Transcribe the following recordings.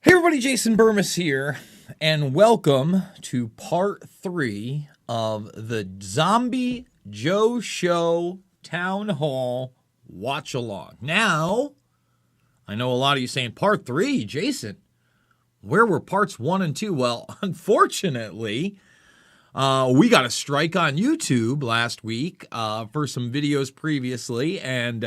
Hey everybody, Jason Burmis here, and welcome to part 3 of the Zombie Joe Show Town Hall Watch Along. Now, I know a lot of you saying, part 3, Jason, where were parts 1 and 2? Well, unfortunately, we got a strike on YouTube last week for some videos previously, and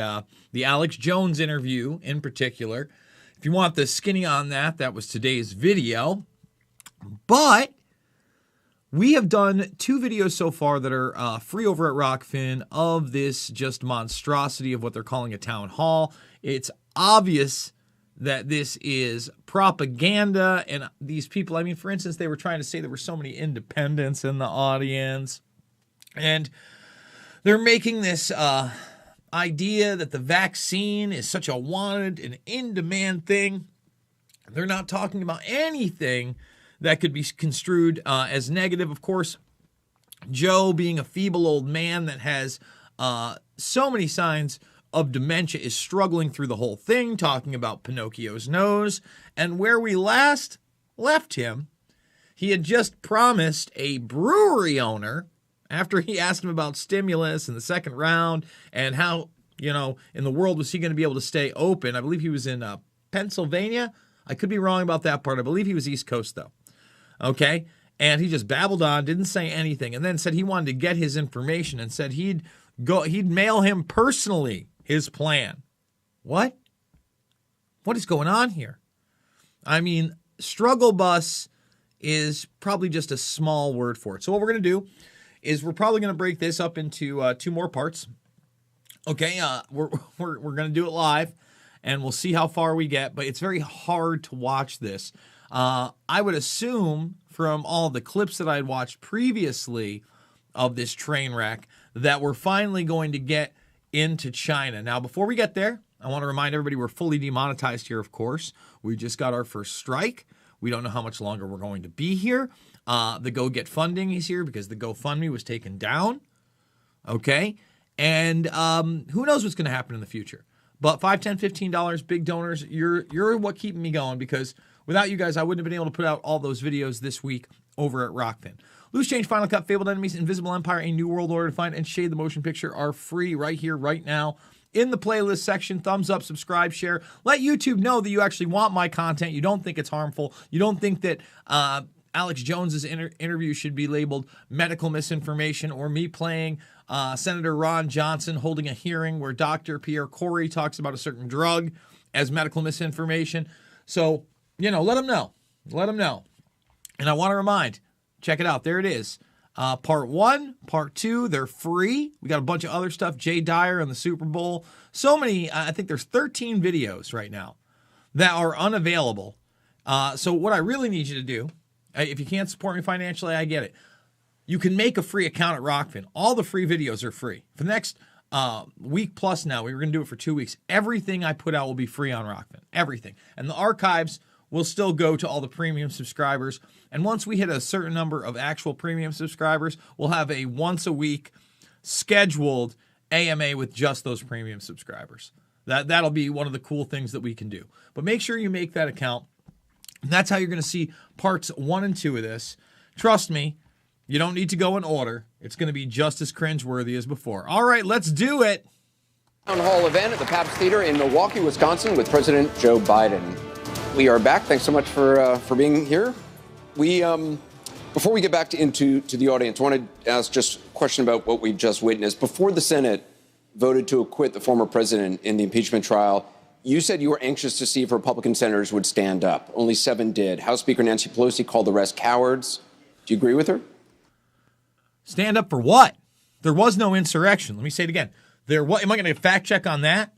the Alex Jones interview in particular. If you want the skinny on that, that was today's video. But we have done 2 videos so far that are free over at Rockfin of this just monstrosity of what they're calling a town hall. It's obvious that this is propaganda, and these people, I mean, for instance, they were trying to say there were so many independents in the audience, and they're making this idea that the vaccine is such a wanted and in-demand thing. They're not talking about anything that could be construed as negative. Of course, Joe, being a feeble old man that has so many signs of dementia, is struggling through the whole thing, talking about Pinocchio's nose. And where we last left him, he had just promised a brewery owner, after he asked him about stimulus in the second round and how, you know, in the world was he going to be able to stay open. I believe he was in Pennsylvania. I could be wrong about that part. I believe he was East Coast, though. Okay? And he just babbled on, didn't say anything, and then said he wanted to get his information and said he'd mail him personally his plan. What? What is going on here? I mean, struggle bus is probably just a small word for it. So what we're going to do is we're probably going to break this up into 2 more parts. Okay, we're going to do it live, and we'll see how far we get, but it's very hard to watch this. I would assume from all the clips that I had watched previously of this train wreck that we're finally going to get into China. Now, before we get there, I want to remind everybody we're fully demonetized here, of course. We just got our first strike. We don't know how much longer we're going to be here. The Go Get funding is here because the GoFundMe was taken down. Okay? And who knows what's going to happen in the future. But $5, $10, $15, big donors, you're what keeping me going, because without you guys, I wouldn't have been able to put out all those videos this week over at Rockfin. Loose Change, Final Cut, Fabled Enemies, Invisible Empire, A New World Order to Find, and Shade the Motion Picture are free right here, right now, in the playlist section. Thumbs up, subscribe, share. Let YouTube know that you actually want my content. You don't think it's harmful. You don't think that Alex Jones's interview should be labeled medical misinformation, or me playing Senator Ron Johnson holding a hearing where Dr. Pierre Corey talks about a certain drug as medical misinformation. So, you know, let them know. Let them know. And I want to remind, check it out. There it is. Part 1, Part 2, they're free. We got a bunch of other stuff. Jay Dyer and the Super Bowl. So many, I think there's 13 videos right now that are unavailable. So what I really need you to do, if you can't support me financially, I get it. You can make a free account at Rockfin. All the free videos are free. For the next week plus now, we were going to do it for 2 weeks. Everything I put out will be free on Rockfin. Everything. And the archives will still go to all the premium subscribers. And once we hit a certain number of actual premium subscribers, we'll have a once a week scheduled AMA with just those premium subscribers. That'll be one of the cool things that we can do. But make sure you make that account. And that's how you're going to see parts 1 and 2 of this. Trust me, you don't need to go in order. It's going to be just as cringeworthy as before. All right, let's do it. Town hall event at the Pabst Theater in Milwaukee, Wisconsin, with President Joe Biden. We are back. Thanks so much for being here. We before we get back into the audience, I want to ask just a question about what we've just witnessed. Before the Senate voted to acquit the former president in the impeachment trial, you said you were anxious to see if Republican senators would stand up. Only 7 did. House Speaker Nancy Pelosi called the rest cowards. Do you agree with her? Stand up for what? There was no insurrection. Let me say it again. Am I going to fact check on that?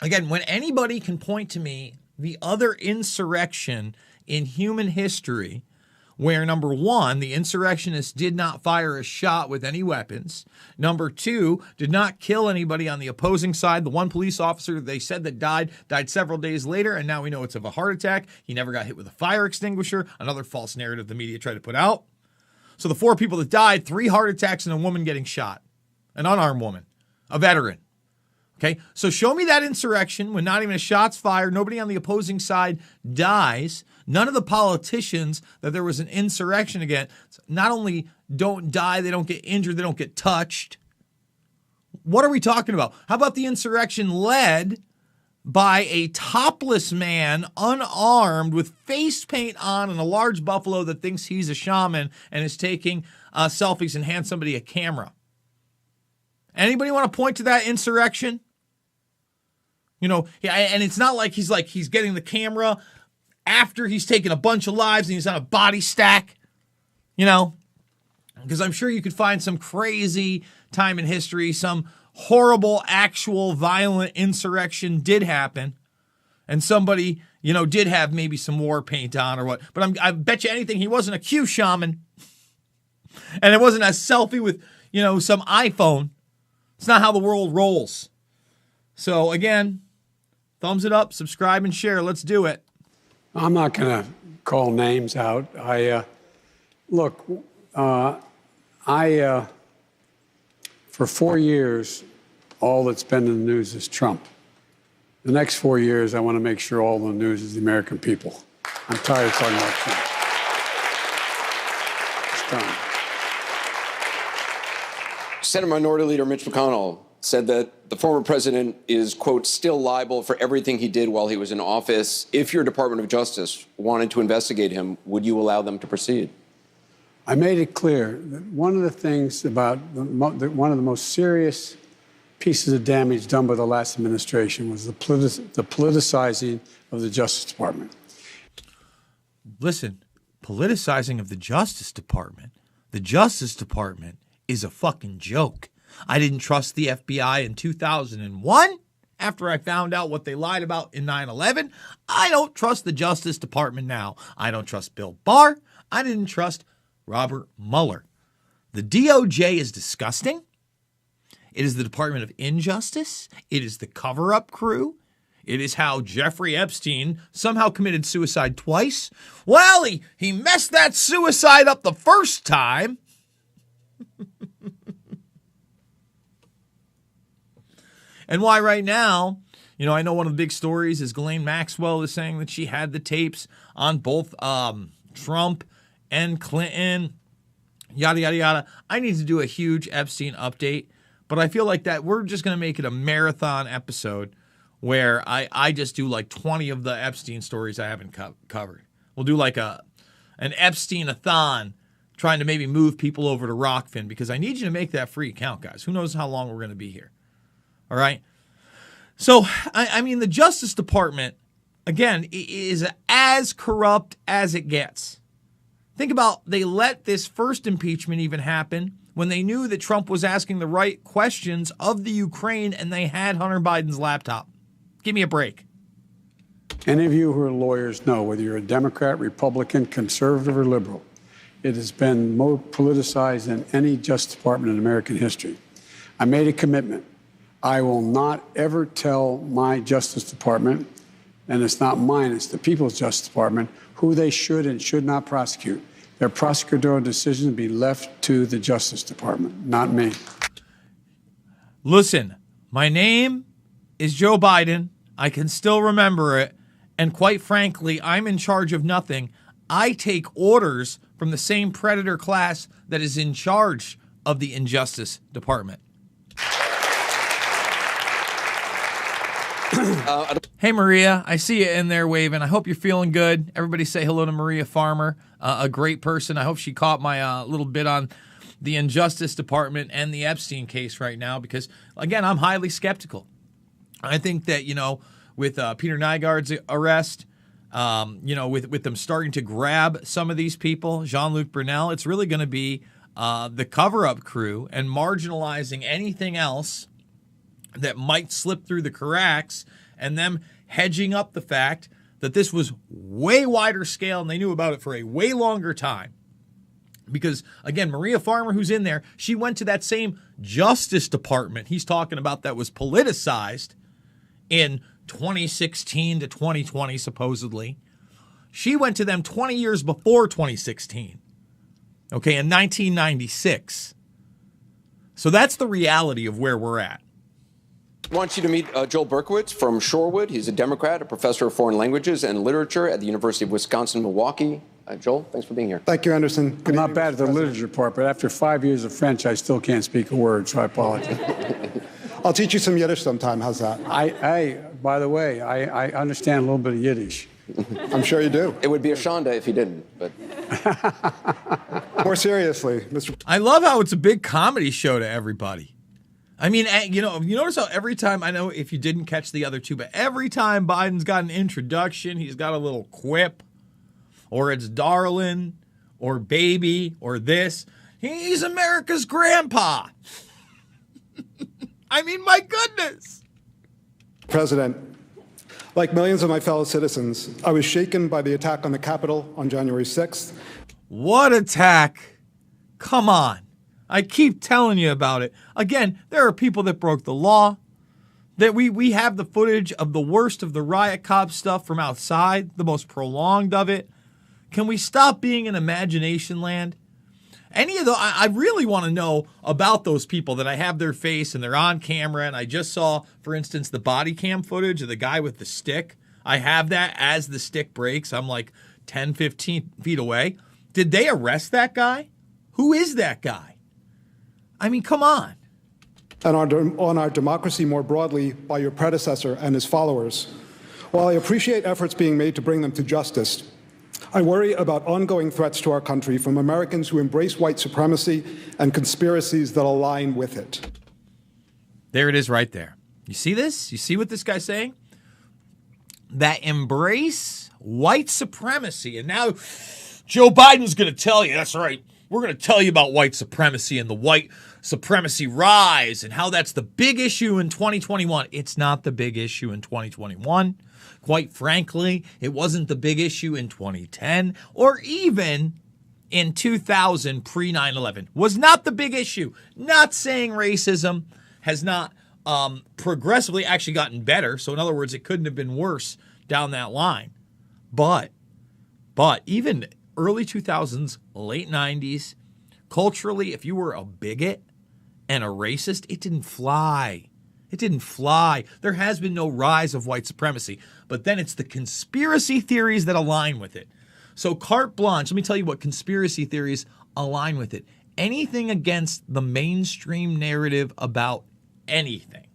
Again, when anybody can point to me the other insurrection in human history where, number 1, the insurrectionists did not fire a shot with any weapons, number 2, did not kill anybody on the opposing side. The one police officer they said that died several days later, and now we know it's of a heart attack. He never got hit with a fire extinguisher, another false narrative the media tried to put out. So the 4 people that died, 3 heart attacks and a woman getting shot, an unarmed woman, a veteran. Okay, so show me that insurrection when not even a shot's fired, nobody on the opposing side dies. None of the politicians that there was an insurrection against not only don't die, they don't get injured, they don't get touched. What are we talking about? How about the insurrection led by a topless man, unarmed, with face paint on and a large buffalo that thinks he's a shaman and is taking selfies and hands somebody a camera? Anybody want to point to that insurrection? You know, and it's not like he's getting the camera after he's taken a bunch of lives and he's on a body stack, you know, because I'm sure you could find some crazy time in history, some horrible, actual, violent insurrection did happen, and somebody, you know, did have maybe some war paint on or what. But I bet you anything he wasn't a Q shaman, and it wasn't a selfie with, you know, some iPhone. It's not how the world rolls. So again, thumbs it up, subscribe, and share. Let's do it. I'm not going to call names out. For 4 years, all that's been in the news is Trump. The next 4 years, I want to make sure all the news is the American people. I'm tired of talking about Trump. It's done. Senate Minority Leader Mitch McConnell said that the former president is, quote, still liable for everything he did while he was in office. If your Department of Justice wanted to investigate him, would you allow them to proceed? I made it clear that one of the things about one of the most serious pieces of damage done by the last administration was the politicizing of the Justice Department. Listen, politicizing of the Justice Department. The Justice Department is a fucking joke. I didn't trust the FBI in 2001 after I found out what they lied about in 9/11. I don't trust the Justice Department now. I don't trust Bill Barr. I didn't trust Robert Mueller. The DOJ is disgusting. It is the Department of Injustice. It is the cover-up crew. It is how Jeffrey Epstein somehow committed suicide twice. Well, he messed that suicide up the first time. And why right now, you know, I know one of the big stories is Ghislaine Maxwell is saying that she had the tapes on both Trump and Clinton, yada, yada, yada. I need to do a huge Epstein update, but I feel like that we're just going to make it a marathon episode where I just do like 20 of the Epstein stories I haven't covered. We'll do like an Epstein-a-thon trying to maybe move people over to Rockfin because I need you to make that free account, guys. Who knows how long we're going to be here. All right. So, I mean, the Justice Department, again, is as corrupt as it gets. Think about, they let this first impeachment even happen when they knew that Trump was asking the right questions of the Ukraine and they had Hunter Biden's laptop. Give me a break. Any of you who are lawyers know, whether you're a Democrat, Republican, conservative, or liberal, it has been more politicized than any Justice Department in American history. I made a commitment. I will not ever tell my Justice Department, and it's not mine, it's the People's Justice Department, who they should and should not prosecute. Their prosecutorial decisions be left to the Justice Department, not me. Listen, my name is Joe Biden. I can still remember it. And quite frankly, I'm in charge of nothing. I take orders from the same predator class that is in charge of the Injustice Department. Hey, Maria, I see you in there waving. I hope you're feeling good. Everybody say hello to Maria Farmer, a great person. I hope she caught my little bit on the Injustice Department and the Epstein case right now because, again, I'm highly skeptical. I think that, you know, with Peter Nygaard's arrest, you know, with them starting to grab some of these people, Jean-Luc Brunel, it's really going to be the cover-up crew and marginalizing anything else that might slip through the cracks and them hedging up the fact that this was way wider scale and they knew about it for a way longer time. Because, again, Maria Farmer, who's in there, she went to that same Justice Department he's talking about that was politicized in 2016 to 2020, supposedly. She went to them 20 years before 2016, okay, in 1996. So that's the reality of where we're at. I want you to meet Joel Berkowitz from Shorewood. He's a Democrat, a professor of foreign languages and literature at the University of Wisconsin-Milwaukee. Joel, thanks for being here. Thank you, Anderson. I'm not bad at the literature part, but after 5 years of French, I still can't speak a word, so I apologize. I'll teach you some Yiddish sometime. How's that? By the way, I understand a little bit of Yiddish. I'm sure you do. It would be a shanda if he didn't, but... More seriously, Mr. I love how it's a big comedy show to everybody. I mean, you notice how every time, I know if you didn't catch the other two, but every time Biden's got an introduction, he's got a little quip, or it's darling, or baby, or this. He's America's grandpa. I mean, my goodness. President, like millions of my fellow citizens, I was shaken by the attack on the Capitol on January 6th. What attack? Come on. I keep telling you about it. Again, there are people that broke the law. That we have the footage of the worst of the riot cop stuff from outside, the most prolonged of it. Can we stop being in imagination land? I really want to know about those people that I have their face and they're on camera. And I just saw, for instance, the body cam footage of the guy with the stick. I have that as the stick breaks. I'm like 10, 15 feet away. Did they arrest that guy? Who is that guy? I mean, come on. And on our democracy more broadly by your predecessor and his followers. While I appreciate efforts being made to bring them to justice, I worry about ongoing threats to our country from Americans who embrace white supremacy and conspiracies that align with it. There it is right there. You see this? You see what this guy's saying? That embrace white supremacy. And now Joe Biden's going to tell you, that's right, we're going to tell you about white supremacy and the white supremacy rise and how that's the big issue in 2021. It's not the big issue in 2021. Quite frankly, it wasn't the big issue in 2010 or even in 2000 pre 9/11. Was not the big issue. Not saying racism has not progressively actually gotten better. So in other words, it couldn't have been worse down that line. But even early 2000s, late 90s, culturally, if you were a bigot and a racist, it didn't fly. It didn't fly. There has been no rise of white supremacy. But then it's the conspiracy theories that align with it. So carte blanche, let me tell you what conspiracy theories align with it. Anything against the mainstream narrative about anything.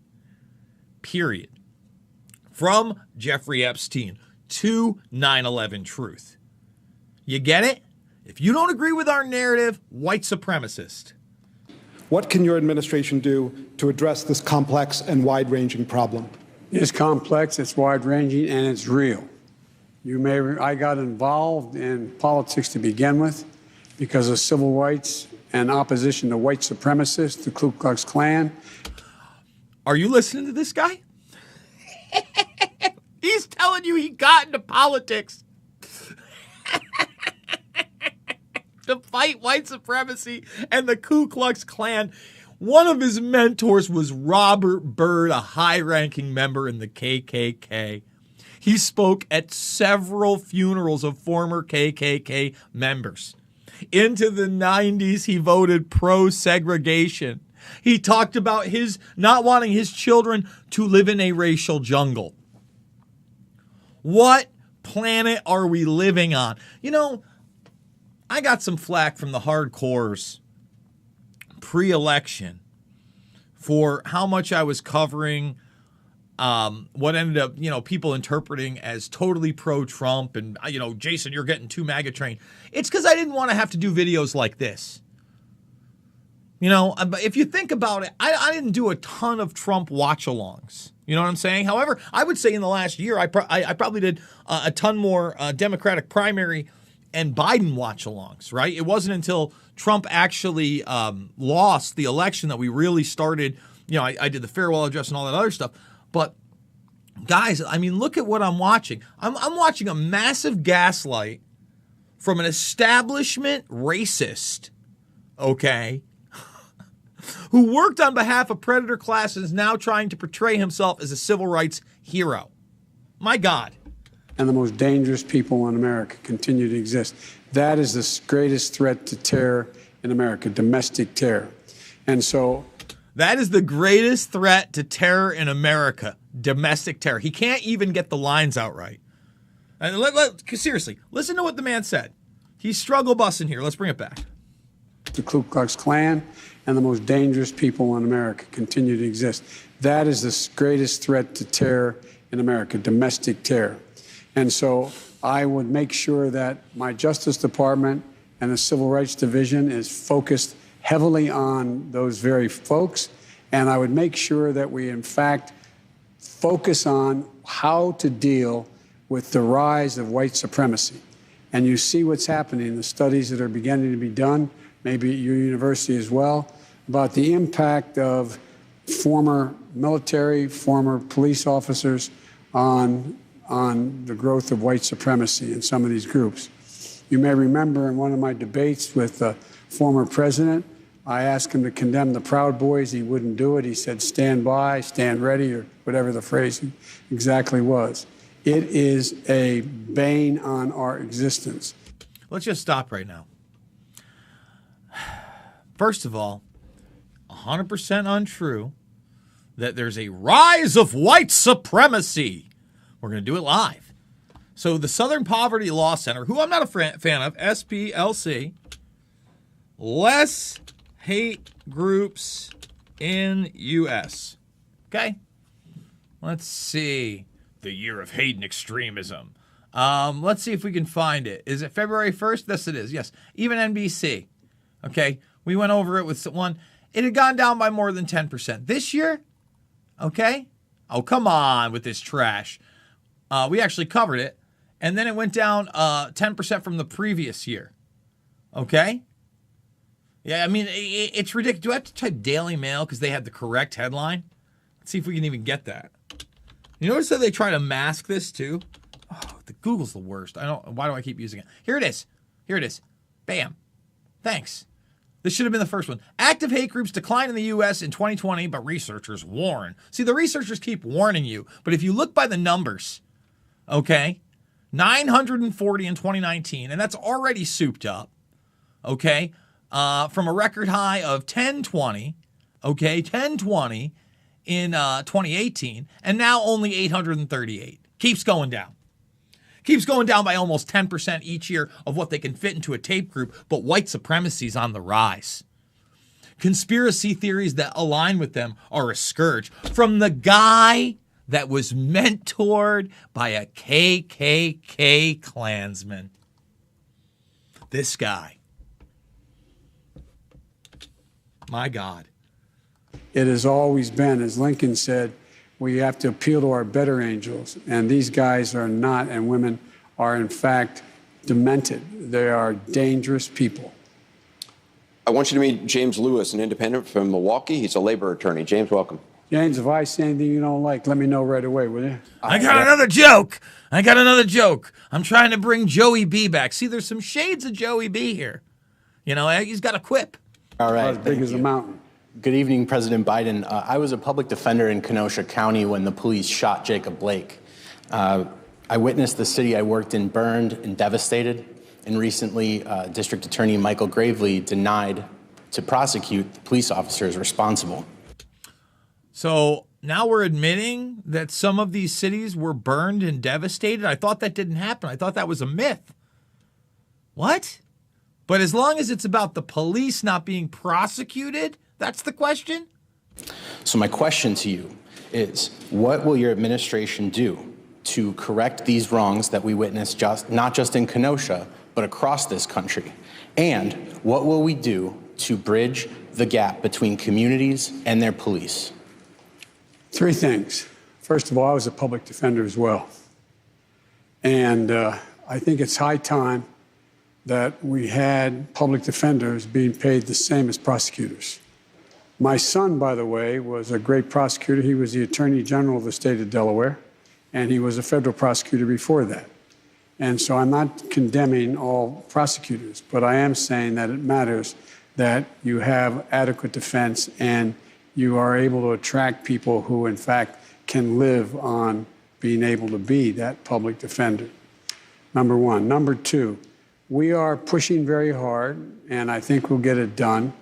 Period. From Jeffrey Epstein to 9/11 truth. You get it? If you don't agree with our narrative, white supremacist. What can your administration do to address this complex and wide-ranging problem? It's complex, it's wide-ranging, and it's real. I got involved in politics to begin with because of civil rights and opposition to white supremacists, the Ku Klux Klan. Are you listening to this guy? He's telling you he got into politics to fight white supremacy and the Ku Klux Klan. One of his mentors was Robert Byrd, a high-ranking member in the KKK. He spoke at several funerals of former KKK members. Into the 90s, he voted pro-segregation. He talked about his not wanting his children to live in a racial jungle. What planet are we living on? You know, I got some flack from the hardcores pre-election for how much I was covering what ended up, people interpreting as totally pro-Trump and, Jason, you're getting too MAGA trained. It's because I didn't want to have to do videos like this. If you think about it, I didn't do a ton of Trump watch-alongs. You know what I'm saying? However, I would say in the last year, I probably did a ton more Democratic primary and Biden watch-alongs, right? It wasn't until Trump actually lost the election that we really started, I did the farewell address and all that other stuff. But guys, I mean, look at what I'm watching. I'm watching a massive gaslight from an establishment racist, okay, who worked on behalf of predator classes, now trying to portray himself as a civil rights hero. My God. And the most dangerous people in America continue to exist. That is the greatest threat to terror in America, domestic terror. And so That is the greatest threat to terror in America, domestic terror. He can't even get the lines out right. And seriously, listen to what the man said. He's struggle busting here. Let's bring it back. The Ku Klux Klan and the most dangerous people in America continue to exist. That is the greatest threat to terror in America, domestic terror. And so I would make sure that my Justice Department and the Civil Rights Division is focused heavily on those very folks. And I would make sure that we, in fact, focus on how to deal with the rise of white supremacy. And you see what's happening, the studies that are beginning to be done, maybe at your university as well, about the impact of former military, former police officers on the growth of white supremacy in some of these groups. You may remember in one of my debates with the former president, I asked him to condemn the Proud Boys. He wouldn't do it. He said, stand by, stand ready, or whatever the phrase exactly was. It is a bane on our existence. Let's just stop right now. First of all, 100% untrue that there's a rise of white supremacy. We're going to do it live. So the Southern Poverty Law Center, who I'm not a fan of, SPLC, less hate groups in U.S. Okay? Let's see. The year of hate and extremism. Let's see if we can find it. Is it February 1st? Yes, it is. Yes. Even NBC. Okay? We went over it with one. It had gone down by more than 10%. This year, okay? Oh, come on with this trash. We actually covered it. And then it went down 10% from the previous year. Okay? Yeah, I mean, it's ridiculous. Do I have to type Daily Mail because they had the correct headline? Let's see if we can even get that. You notice that they try to mask this too? Oh, the Google's the worst. Why do I keep using it? Here it is. Here it is. Bam. Thanks. This should have been the first one. Active hate groups decline in the U.S. in 2020, but researchers warn. See, the researchers keep warning you, but if you look by the numbers, okay, 940 in 2019, and that's already souped up, okay, from a record high of 1020, okay, 1020 in 2018, and now only 838. Keeps going down. Keeps going down by almost 10% each year of what they can fit into a tape group, but white supremacy's on the rise. Conspiracy theories that align with them are a scourge. From the guy that was mentored by a KKK Klansman. This guy. My God. It has always been, as Lincoln said, we have to appeal to our better angels. And these guys are not, and women are, in fact, demented. They are dangerous people. I want you to meet James Lewis, an independent from Milwaukee. He's a labor attorney. James, welcome. James, if I say anything you don't like, let me know right away, will you? I got another joke. I'm trying to bring Joey B back. See, there's some shades of Joey B here. You know, he's got a quip. All right. As big as a mountain. Good evening, President Biden. I was a public defender in Kenosha County when the police shot Jacob Blake. I witnessed the city I worked in burned and devastated, and recently District Attorney Michael Gravely denied to prosecute the police officers responsible. So now we're admitting that some of these cities were burned and devastated? I thought that didn't happen. I thought that was a myth. What? But as long as it's about the police not being prosecuted, that's the question? So my question to you is, what will your administration do to correct these wrongs that we witnessed not just in Kenosha, but across this country? And what will we do to bridge the gap between communities and their police? Three things. First of all, I was a public defender as well. And I think it's high time that we had public defenders being paid the same as prosecutors. My son, by the way, was a great prosecutor. He was the Attorney General of the state of Delaware, and he was a federal prosecutor before that. And so I'm not condemning all prosecutors, but I am saying that it matters that you have adequate defense and you are able to attract people who, in fact, can live on being able to be that public defender. Number one. Number two, we are pushing very hard, and I think we'll get it done,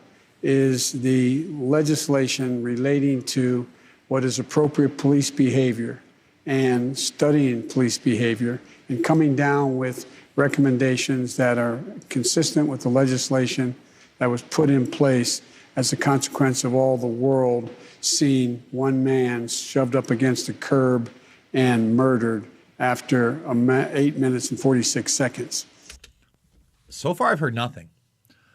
is the legislation relating to what is appropriate police behavior and studying police behavior and coming down with recommendations that are consistent with the legislation that was put in place as a consequence of all the world seeing one man shoved up against a curb and murdered after 8 minutes and 46 seconds. So far, I've heard nothing.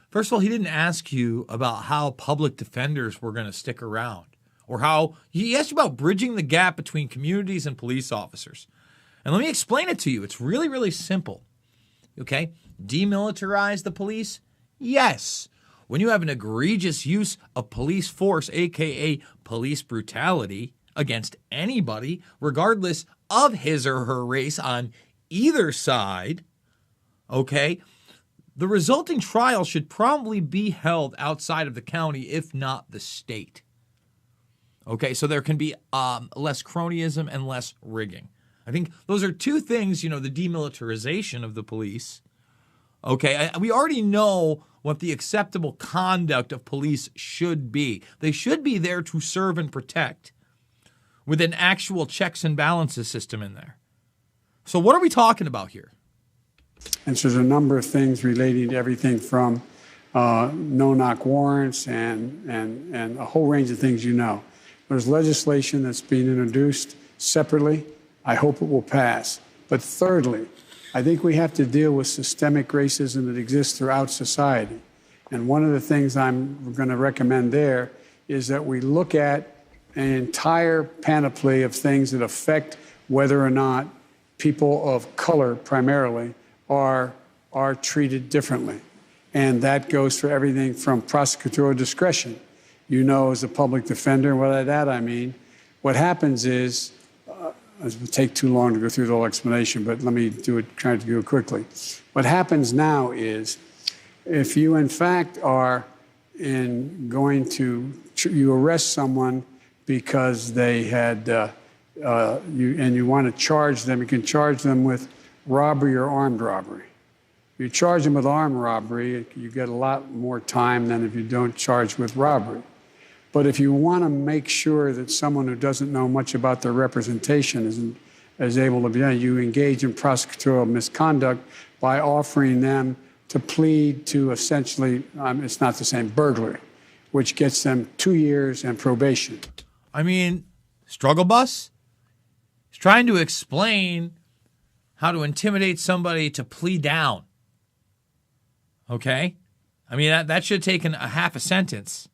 First of all, he didn't ask you about how public defenders were going to stick around, or how he asked you about bridging the gap between communities and police officers. And let me explain it to you. It's really, really simple. Okay? Demilitarize the police? Yes. When you have an egregious use of police force, aka police brutality, against anybody, regardless of his or her race on either side, okay, the resulting trial should probably be held outside of the county, if not the state. Okay, so there can be less cronyism and less rigging. I think those are two things, the demilitarization of the police. Okay, we already know what the acceptable conduct of police should be. They should be there to serve and protect with an actual checks and balances system in there. So what are we talking about here? And so there's a number of things relating to everything from no-knock warrants and a whole range of things There's legislation that's being introduced separately. I hope it will pass. But thirdly, I think we have to deal with systemic racism that exists throughout society. And one of the things I'm going to recommend there is that we look at an entire panoply of things that affect whether or not people of color primarily are treated differently. And that goes for everything from prosecutorial discretion. As a public defender, by that I mean, what happens is, it will take too long to go through the whole explanation, but let me try to do it quickly. What happens now is, if you in fact are you arrest someone because they had, and you want to charge them, you can charge them with robbery or armed robbery. If you charge them with armed robbery, you get a lot more time than if you don't charge with robbery. But if you want to make sure that someone who doesn't know much about their representation is able to be, you engage in prosecutorial misconduct by offering them to plead to essentially, it's not the same, burglary, which gets them 2 years and probation. I mean, struggle bus? He's trying to explain how to intimidate somebody to plead down. Okay? I mean, that should have taken a half a sentence.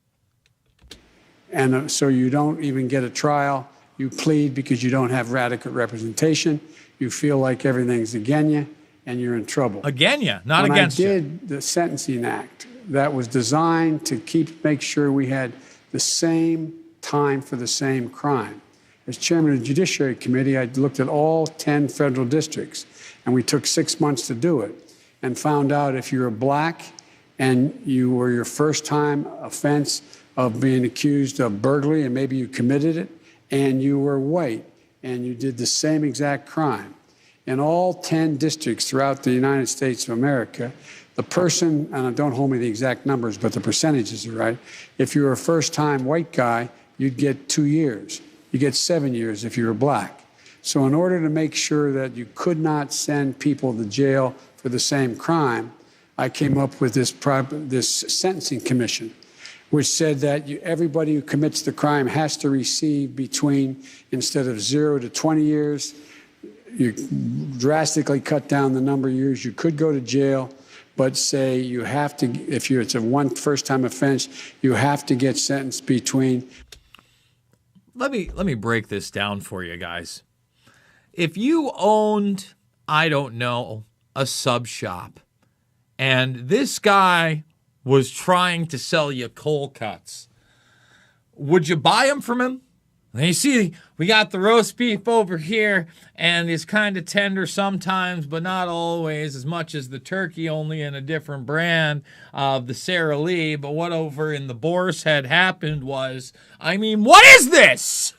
And so you don't even get a trial. You plead because you don't have adequate representation. You feel like everything's against you, and you're in trouble. Against you, not against you. When I did the Sentencing Act, that was designed to make sure we had the same time for the same crime. As chairman of the Judiciary Committee, I looked at all 10 federal districts, and we took 6 months to do it, and found out if you were black and you were your first time offense of being accused of burglary, and maybe you committed it, and you were white, and you did the same exact crime. In all 10 districts throughout the United States of America, the person, and don't hold me to the exact numbers, but the percentages are right, if you were a first-time white guy, you'd get 2 years. You get 7 years if you were black. So in order to make sure that you could not send people to jail for the same crime, I came up with this sentencing commission, which said that everybody who commits the crime has to receive between, instead of 0 to 20 years, you drastically cut down the number of years you could go to jail, but say you have to, if it's a first-time offense, you have to get sentenced between. Let me break this down for you guys. If you owned, I don't know, a sub shop, and this guy was trying to sell you cold cuts, would you buy them from him? And you see, we got the roast beef over here, and it's kind of tender sometimes, but not always as much as the turkey, only in a different brand of the Sara Lee. But what over in the Boar's Head happened was, what is this?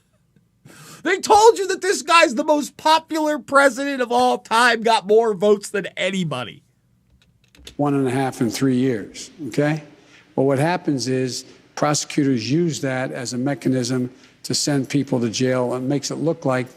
They told you that this guy's the most popular president of all time, got more votes than anybody. 1.5 and 3 years, okay? Well, what happens is prosecutors use that as a mechanism to send people to jail, and makes it look like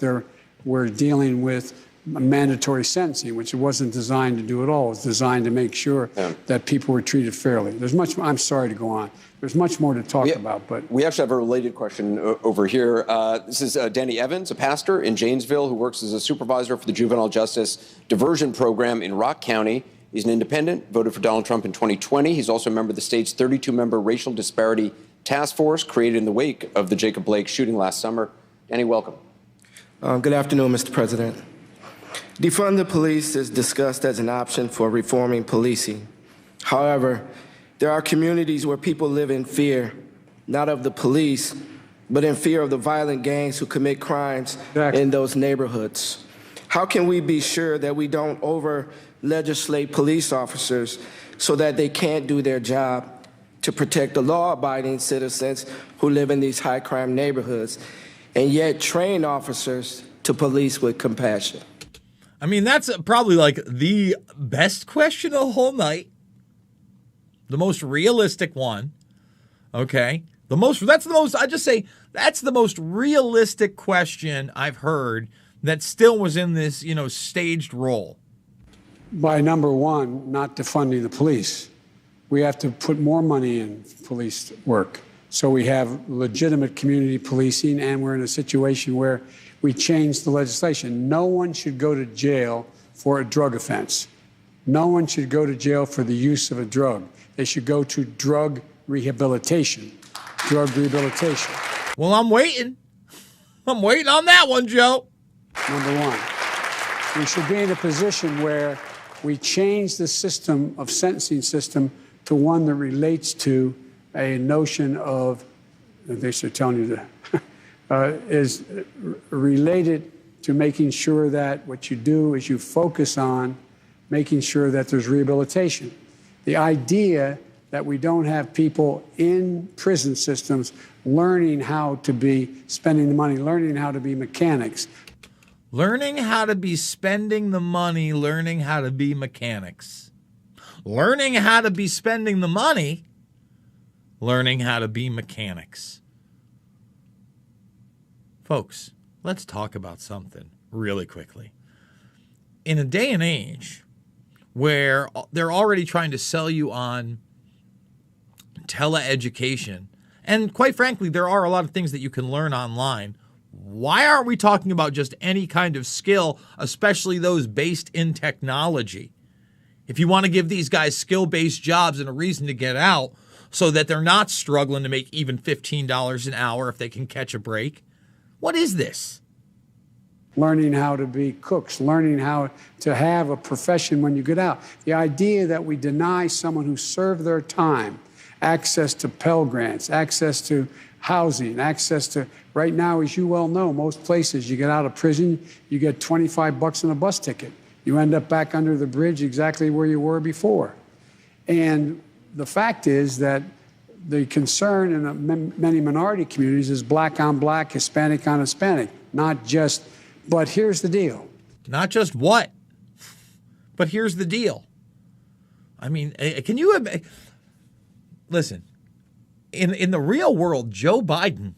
we're dealing with mandatory sentencing, which it wasn't designed to do at all. It was designed to make sure that people were treated fairly. There's much. I'm sorry to go on. There's much more to talk about, but we actually have a related question over here. This is Danny Evans, a pastor in Janesville who works as a supervisor for the Juvenile Justice Diversion Program in Rock County. He's an independent, voted for Donald Trump in 2020. He's also a member of the state's 32-member Racial Disparity Task Force created in the wake of the Jacob Blake shooting last summer. Danny, welcome. Good afternoon, Mr. President. Defund the police is discussed as an option for reforming policing. However, there are communities where people live in fear, not of the police, but in fear of the violent gangs who commit crimes in those neighborhoods. How can we be sure that we don't over-legislate police officers so that they can't do their job to protect the law-abiding citizens who live in these high-crime neighborhoods, and yet train officers to police with compassion? I mean, that's probably like the best question of the whole night. The most realistic one. Okay. That's the most realistic question I've heard that still was in this, staged role. By number one, not defunding the police. We have to put more money in police work. So we have legitimate community policing, and we're in a situation where we changed the legislation. No one should go to jail for a drug offense. No one should go to jail for the use of a drug. They should go to drug rehabilitation. Drug rehabilitation. Well, I'm waiting. I'm waiting on that one, Joe. Number one. We should be in a position where we change the system of sentencing system to one that relates to a notion of, they should tell you that, is related to making sure that what you do is you focus on making sure that there's rehabilitation. The idea that we don't have people in prison systems learning how to be spending the money, learning how to be mechanics. Learning how to be spending the money, learning how to be mechanics. Learning how to be spending the money, learning how to be mechanics. Folks, let's talk about something really quickly. In a day and age where they're already trying to sell you on teleeducation, and quite frankly, there are a lot of things that you can learn online, why aren't we talking about just any kind of skill, especially those based in technology? If you want to give these guys skill-based jobs and a reason to get out so that they're not struggling to make even $15 an hour if they can catch a break, what is this? Learning how to be cooks, learning how to have a profession when you get out. The idea that we deny someone who served their time access to Pell Grants, access to housing, access to, right now, as you well know, most places you get out of prison, you get $25 on a bus ticket. You end up back under the bridge exactly where you were before. And the fact is that the concern in many minority communities is black on black, Hispanic on Hispanic, not just, but here's the deal. Not just what, but here's the deal. I mean, can you, listen, in the real world, Joe Biden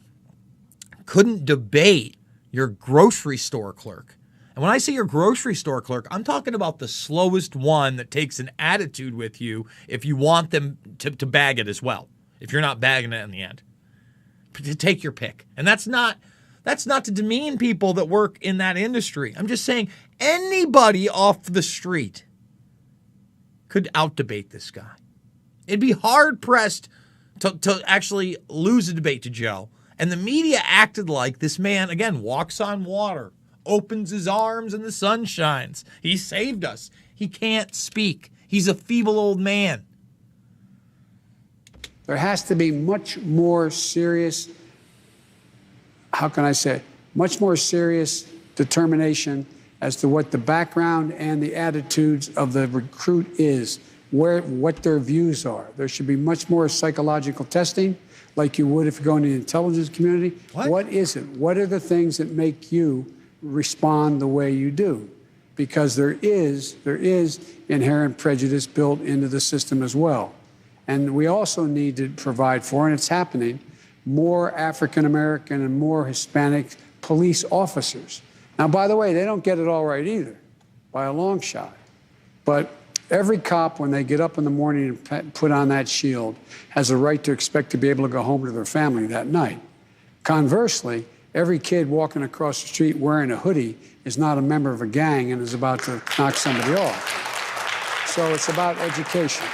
couldn't debate your grocery store clerk. And when I say your grocery store clerk, I'm talking about the slowest one that takes an attitude with you if you want them to bag it as well. If you're not bagging it in the end, to take your pick. And that's not to demean people that work in that industry. I'm just saying anybody off the street could out-debate this guy. It'd be hard-pressed to actually lose a debate to Joe. And the media acted like this man, again, walks on water, opens his arms and the sun shines. He saved us. He can't speak. He's a feeble old man. There has to be much more serious, how can I say, much more serious determination as to what the background and the attitudes of the recruit is, what their views are. There should be much more psychological testing, like you would if you go into the intelligence community. What is it? What are the things that make you respond the way you do? Because there is inherent prejudice built into the system as well. And we also need to provide for, and it's happening, more African American and more Hispanic police officers. Now, by the way, they don't get it all right either, by a long shot. But every cop, when they get up in the morning and put on that shield, has a right to expect to be able to go home to their family that night. Conversely, every kid walking across the street wearing a hoodie is not a member of a gang and is about to knock somebody off. So it's about education.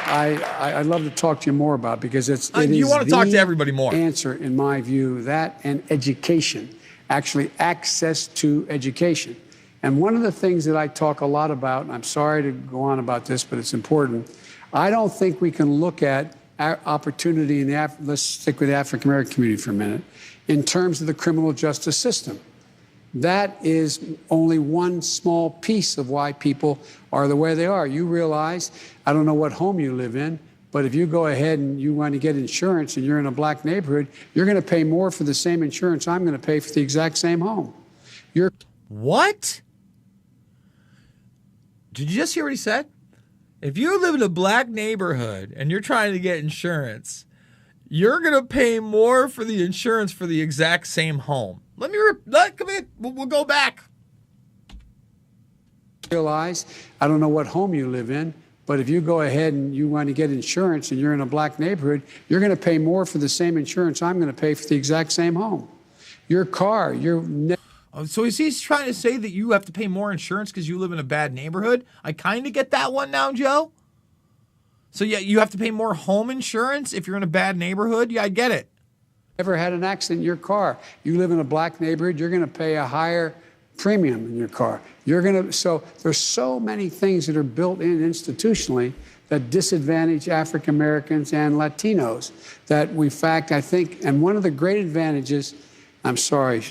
I'd love to talk to you more about it because it you is want to talk to everybody more. Answer, in my view, that and education, actually access to education. And one of the things that I talk a lot about, and I'm sorry to go on about this, but it's important, I don't think we can look at opportunity in the, let's stick with the African American community for a minute, in terms of the criminal justice system. That is only one small piece of why people are the way they are. You realize, I don't know what home you live in, but if you go ahead and you want to get insurance and you're in a black neighborhood, you're going to pay more for the same insurance I'm going to pay for the exact same home. What? Did you just hear what he said? If you live in a black neighborhood and you're trying to get insurance, you're going to pay more for the insurance for the exact same home. Come here. We'll go back. Realize, I don't know what home you live in, but if you go ahead and you want to get insurance and you're in a black neighborhood, you're going to pay more for the same insurance I'm going to pay for the exact same home. Your car, So is he trying to say that you have to pay more insurance because you live in a bad neighborhood? I kind of get that one now, Joe. So yeah, you have to pay more home insurance if you're in a bad neighborhood? Yeah, I get it. Ever had an accident in your car? You live in a black neighborhood, you're going to pay a higher premium in your car. So there's so many things that are built in institutionally that disadvantage African Americans and Latinos that I think, and one of the great advantages, I'm sorry,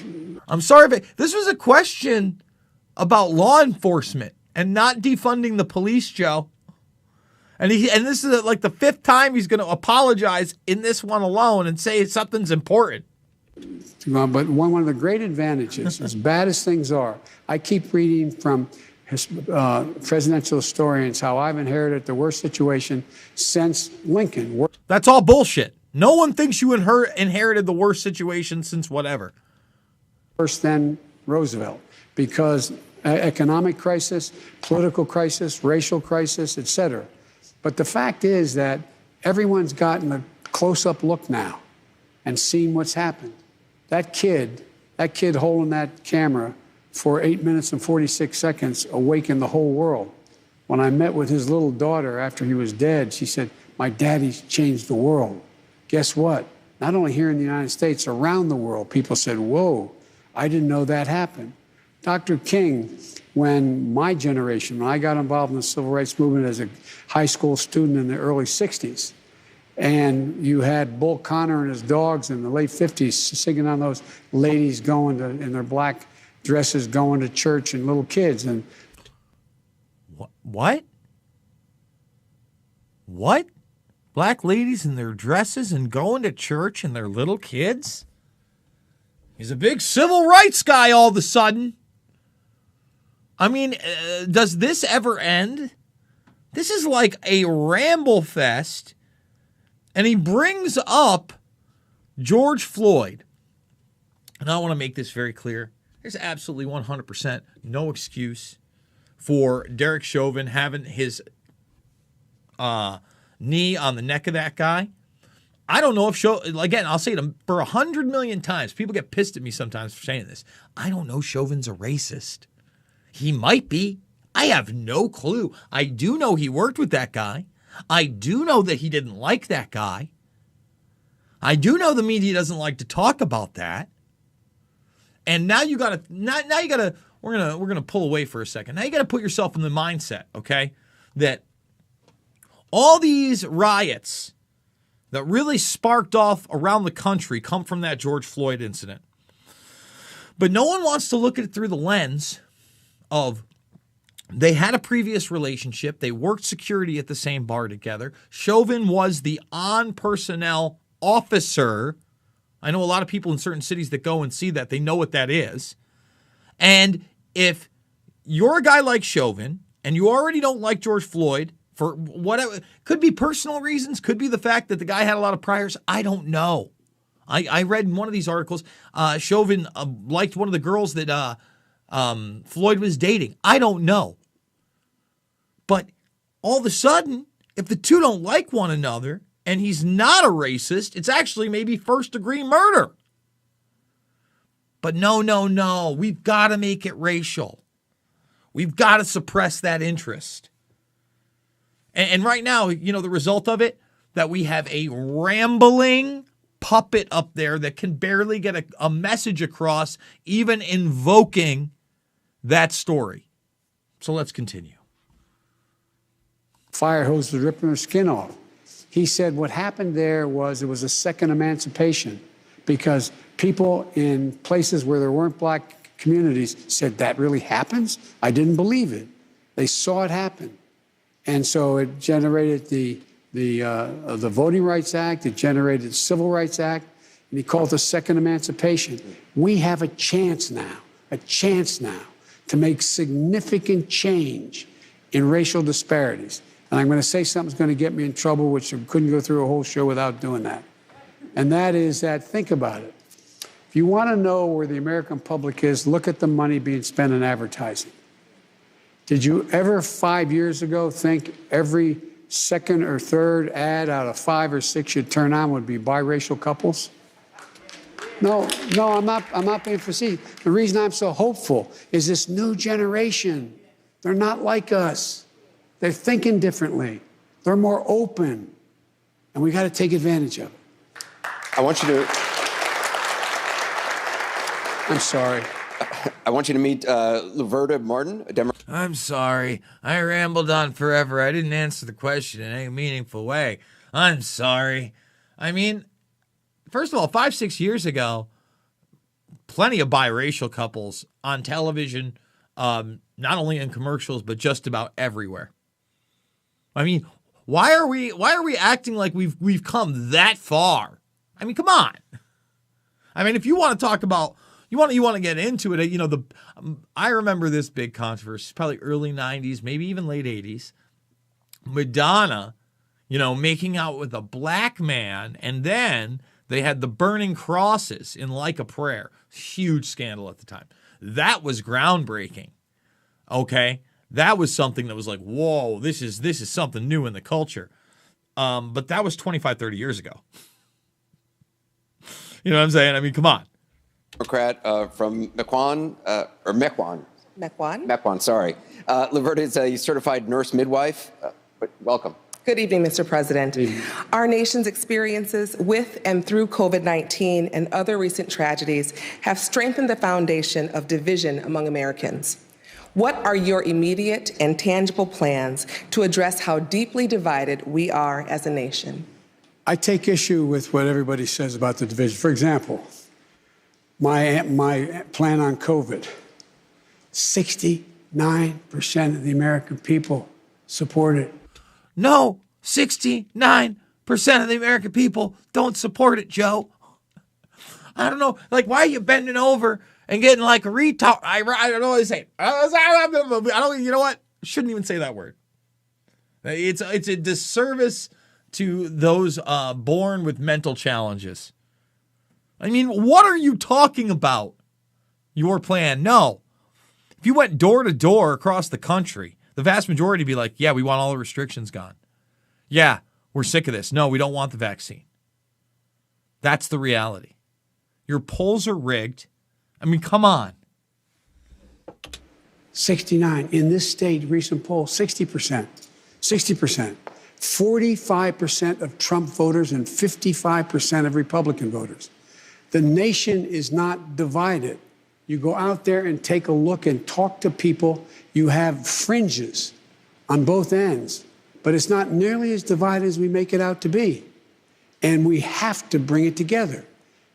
but this was a question about law enforcement and not defunding the police, Joe. And this is like the fifth time he's going to apologize in this one alone and say something's important. But one of the great advantages, as bad as things are, I keep reading from presidential historians how I've inherited the worst situation since Lincoln. That's all bullshit. No one thinks you inherited the worst situation since whatever. Worse than Roosevelt, because economic crisis, political crisis, racial crisis, etc. But the fact is that everyone's gotten a close-up look now and seen what's happened. That kid holding that camera for 8 minutes and 46 seconds awakened the whole world. When I met with his little daughter after he was dead, she said, "My daddy's changed the world." Guess what? Not only here in the United States, around the world, people said, "Whoa, I didn't know that happened." Dr. King, when I got involved in the civil rights movement as a high school student in the early 60s, and you had Bull Connor and his dogs in the late 50s singing on those ladies in their black dresses going to church and little kids. And What? What? Black ladies in their dresses and going to church and their little kids? He's a big civil rights guy all of a sudden. I mean, does this ever end? This is like a ramble fest. And he brings up George Floyd. And I want to make this very clear. There's absolutely 100% no excuse for Derek Chauvin having his knee on the neck of that guy. I don't know if again, I'll say it for 100 million times. People get pissed at me sometimes for saying this. I don't know Chauvin's a racist. He might be. I have no clue. I do know he worked with that guy. I do know that he didn't like that guy. I do know the media doesn't like to talk about that. And now we're gonna pull away for a second. Now you gotta put yourself in the mindset, okay, that all these riots that really sparked off around the country come from that George Floyd incident. But no one wants to look at it through the lens of they had a previous relationship. They worked security at the same bar together. Chauvin was the on-personnel officer. I know a lot of people in certain cities that go and see that. They know what that is. And if you're a guy like Chauvin and you already don't like George Floyd For whatever, could be personal reasons, could be the fact that the guy had a lot of priors. I don't know. I read in one of these articles, Chauvin liked one of the girls that Floyd was dating. I don't know. But all of a sudden, if the two don't like one another and he's not a racist, it's actually maybe first-degree murder. But no. We've got to make it racial. We've got to suppress that interest. And right now, the result of it, that we have a rambling puppet up there that can barely get a message across, even invoking that story. So let's continue. Fire hose was ripping her skin off. He said what happened there was it was a second emancipation because people in places where there weren't black communities said, that really happens? I didn't believe it. They saw it happen. And so it generated the Voting Rights Act, it generated the Civil Rights Act, and he called it the second emancipation. We have a chance now to make significant change in racial disparities. And I'm going to say something's going to get me in trouble, which I couldn't go through a whole show without doing that. And that is that, think about it. If you want to know where the American public is, look at the money being spent on advertising. Did you ever 5 years ago think every second or third ad out of 5 or 6 you'd turn on would be biracial couples? No, I'm not being facetious. The reason I'm so hopeful is this new generation. They're not like us. They're thinking differently. They're more open. And we got to take advantage of it. I want you to... I'm sorry. I want you to meet Laverta Martin, a Democrat. I'm sorry. I rambled on forever. I didn't answer the question in any meaningful way. I'm sorry. I mean, first of all, 5-6 years ago, plenty of biracial couples on television, not only in commercials, but just about everywhere. I mean, why are we acting like we've come that far? I mean, come on. I mean, if you want to talk about, you want to get into it, I remember this big controversy, probably early 90s, maybe even late 80s. Madonna, making out with a black man, and then they had the burning crosses in Like a Prayer. Huge scandal at the time. That was groundbreaking. Okay? That was something that was like, whoa, this is something new in the culture. But that was 25, 30 years ago. You know what I'm saying? I mean, come on. Democrat from Mequon, or Mequon. Mequon, sorry. Laverta is a certified nurse midwife. Welcome. Good evening, Mr. President. Our nation's experiences with and through COVID-19 and other recent tragedies have strengthened the foundation of division among Americans. What are your immediate and tangible plans to address how deeply divided we are as a nation? I take issue with what everybody says about the division. For example, my plan on COVID, 69% of the American people support it. No, 69% of the American people don't support it, Joe. I don't know. Like, why are you bending over and getting like a retard? I don't know what to say. I don't, you know what? Shouldn't even say that word. It's a disservice to those born with mental challenges. I mean, what are you talking about? Your plan? No. If you went door to door across the country, the vast majority would be like, yeah, we want all the restrictions gone. Yeah, we're sick of this. No, we don't want the vaccine. That's the reality. Your polls are rigged. I mean, come on. 69. In this state, recent poll, 60%. 60%. 45% of Trump voters and 55% of Republican voters. The nation is not divided. You go out there and take a look and talk to people. You have fringes on both ends, but it's not nearly as divided as we make it out to be. And we have to bring it together.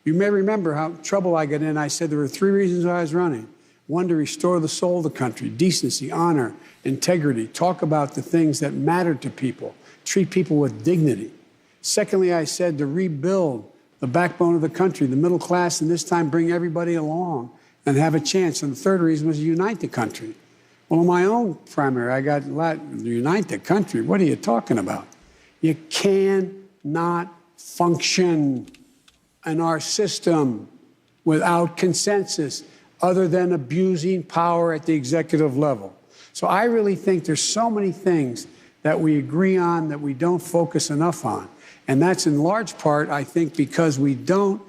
You may remember how trouble I got in. I said there were 3 reasons I was running. 1, to restore the soul of the country, decency, honor, integrity, talk about the things that matter to people, treat people with dignity. Secondly, I said to rebuild the backbone of the country, the middle class, and this time bring everybody along and have a chance. And the third reason was to unite the country. Well, in my own primary, I got unite the country. What are you talking about? You cannot function in our system without consensus other than abusing power at the executive level. So I really think there's so many things that we agree on that we don't focus enough on. And that's in large part, I think, because we don't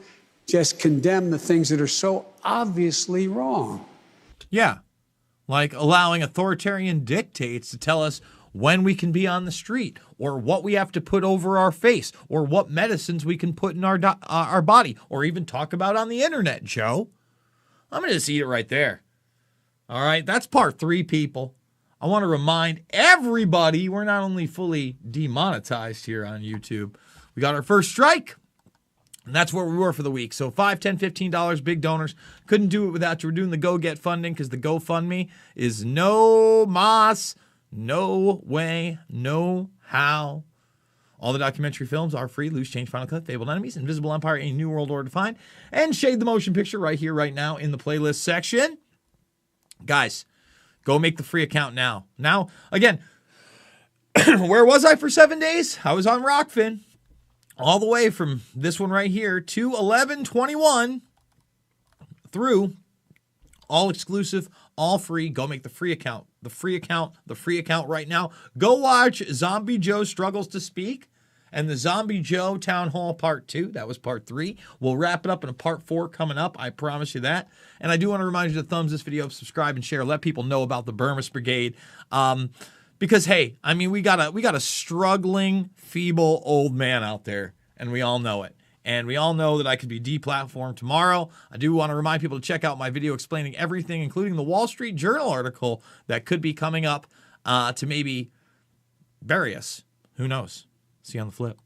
just condemn the things that are so obviously wrong. Yeah, like allowing authoritarian dictates to tell us when we can be on the street, or what we have to put over our face, or what medicines we can put in our body, or even talk about on the internet, Joe. I'm going to just eat it right there. All right, that's part 3, people. I want to remind everybody we're not only fully demonetized here on YouTube, we got our first strike, and that's where we were for the week. So $5, $10, $15, big donors. Couldn't do it without you. We're doing the Go Get funding because the GoFundMe is no mas, no way, no how. All the documentary films are free. Loose Change, Final Cut, Fabled Enemies, Invisible Empire, A New World Order Defined, and Shade the Motion Picture right here, right now in the playlist section. Guys, go make the free account now. Now, again, where was I for 7 days? I was on Rockfin. All the way from this one right here to 11/21 through all exclusive, all free. Go make the free account. The free account right now. Go watch Zombie Joe Struggles to Speak and the Zombie Joe Town Hall Part 2. That was Part 3. We'll wrap it up in a Part 4 coming up. I promise you that. And I do want to remind you to thumbs this video up, subscribe, and share. Let people know about the Burmese Brigade. Because, hey, I mean, we got a struggling, feeble old man out there, and we all know it. And we all know that I could be deplatformed tomorrow. I do want to remind people to check out my video explaining everything, including the Wall Street Journal article that could be coming up to maybe bury us. Who knows? See you on the flip.